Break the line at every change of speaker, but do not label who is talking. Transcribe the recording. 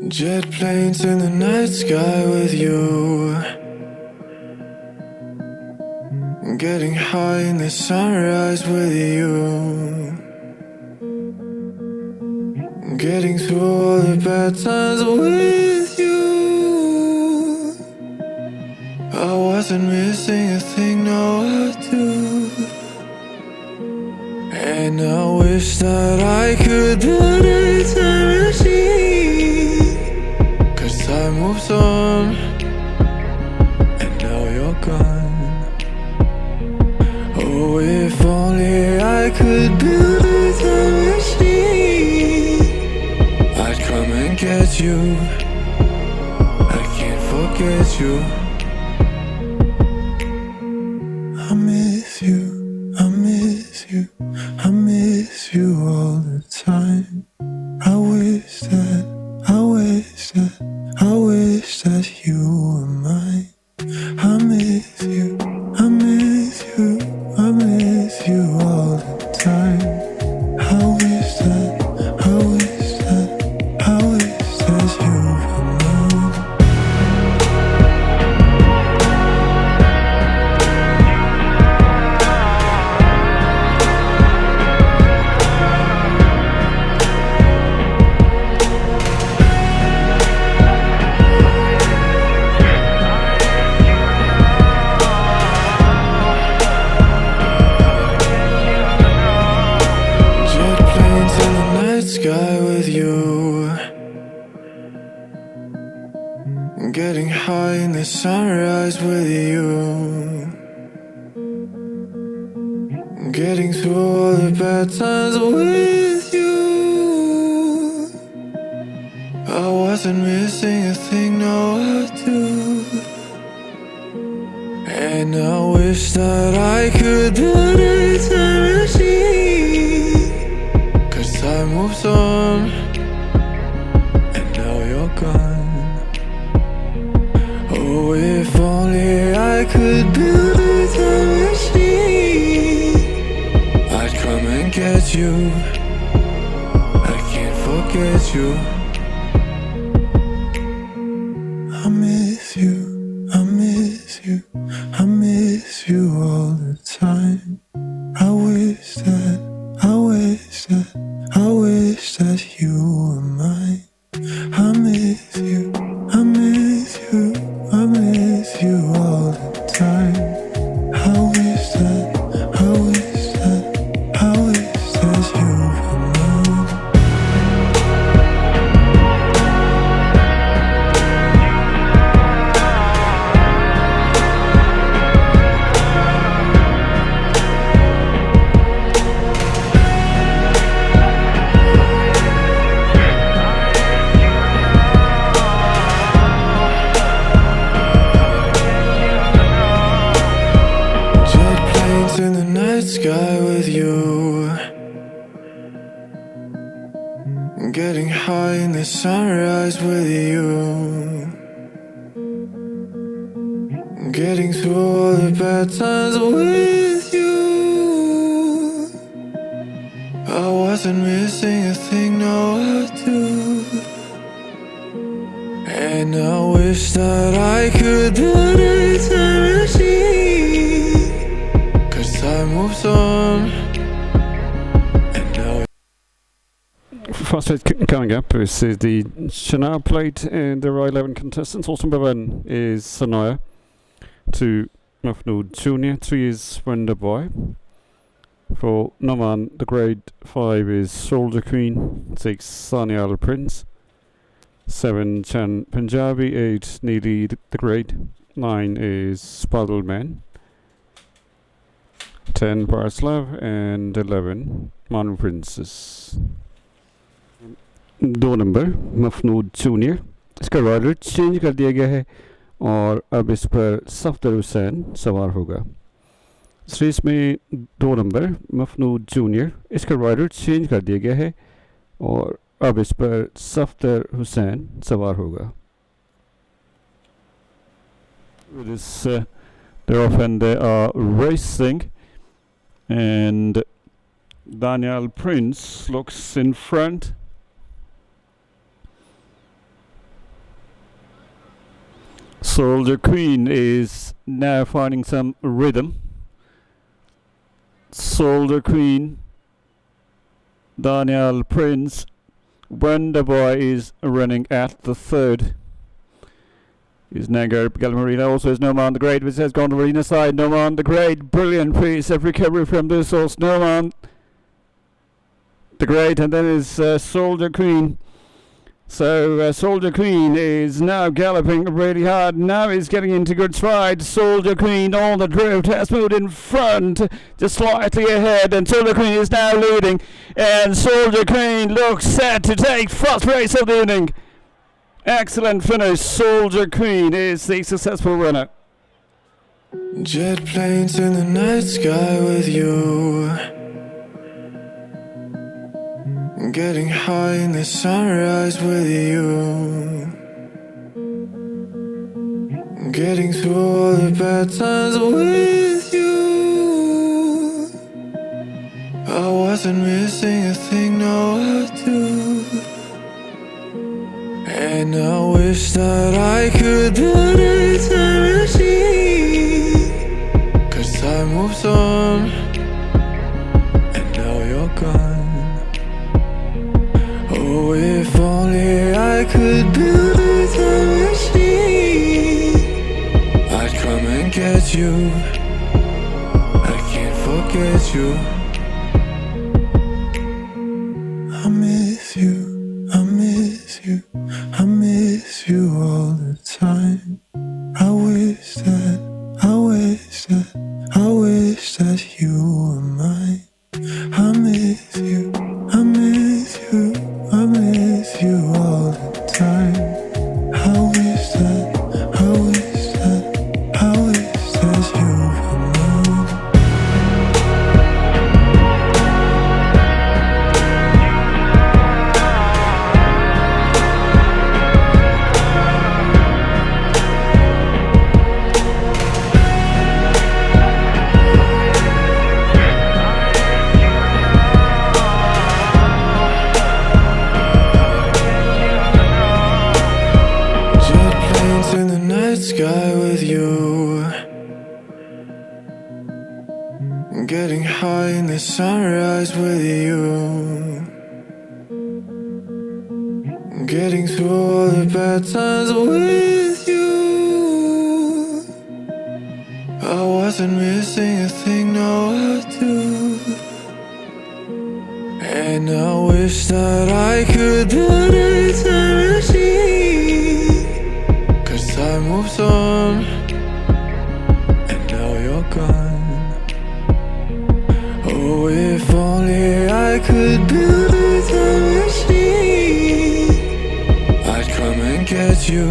Jet planes in the night sky with you, getting high in the sunrise with you, getting through all the bad times with you. I wasn't missing a thing, no I do. And I wish that I could build a time machine, 'cause time moves on, and now you're gone. Oh, if only I could build a time machine, I'd come and get you. I can't forget you. I miss you, I miss you, I miss you all the time. I wish that, I wish that, I wish that you were mine. I miss you, I miss you, I miss you all the time. I wish that, I wish that, I wish that you were mine. Sky with you, getting high in the sunrise with you, getting through all the bad times with you. I wasn't missing a thing, no I do. And I wish that I could build a time machine, 'cause time moves on, and now you're gone. Oh, if only I could build a time machine, I'd come and get you. I can't forget you. I miss you, I miss you, I miss you all the time. I wish that, I wish that, I wish that you were mine. I miss you, I miss you, I miss you all the time. I wish that, I wish that, I wish that you were mine. In the night sky with you, getting high in the sunrise with you, getting through all the bad times with you. I wasn't missing a thing, no I do. And I wish that I could build a time machine, 'cause time moves on, and now.
First hit coming up is the Chenab played in the Royal 11 contestants. Also number 1 is Sonoya. 2, Mahmood Jr. 3 is Wonder Boy. 4, Noman the grade. 5 is Soldier Queen. 6, Sanyal Prince. 7, Chan Punjabi. 8, Neely the grade. 9 is Spuddle Man. 10, Paraslav, and 11, Manu Princess. 2 number मफनूद junior, इसका rider change कर दिया गया है और अब इस पर सफदर हुसैन सवार होगा। इस रेस में 2 नंबर मफनूद जूनियर, इसका राइडर चेंज कर दिया गया है और अब इस पर सफदर हुसैन सवार होगा। They're off and they are racing, and Daniel Prince looks in front. Soldier Queen is now finding some rhythm. Soldier Queen, Daniel Prince, Wonderboy is running at the third. Is Nagar Galmarina, also is No Man the Great, which has gone to Marina side. No Man the Great, brilliant piece of recovery from this horse. No Man the Great, and then is Soldier Queen. So Soldier Queen is now galloping really hard. Now he's getting into good stride. Soldier Queen on the drift has moved in front, just slightly ahead, and Soldier Queen is now leading. And Soldier Queen looks set to take first race of the evening. Excellent finish. Soldier Queen is the successful winner.
Jet planes in the night sky with you, getting high in the sunrise with you, getting through all the bad times with you. I wasn't missing a thing, no I do. And I wish that I could build a time machine, 'cause time moves on, and now you're gone. Oh, if only I could build a time machine, I'd come and get you. I can't forget you. I miss you, I miss you, I miss you all the time. I wish that, I wish that, I wish that you were mine. I miss you, I miss you, I miss you all the time. I wish that, I wish that, I wish that you were mine. In the night sky with you, getting high in the sunrise with you, getting through all the bad times with you. I wasn't missing a thing, no I do. And I wish that I could build a time machine, 'cause time moves on, and now you're gone. Oh, if only I could build a time machine, I'd come and get you.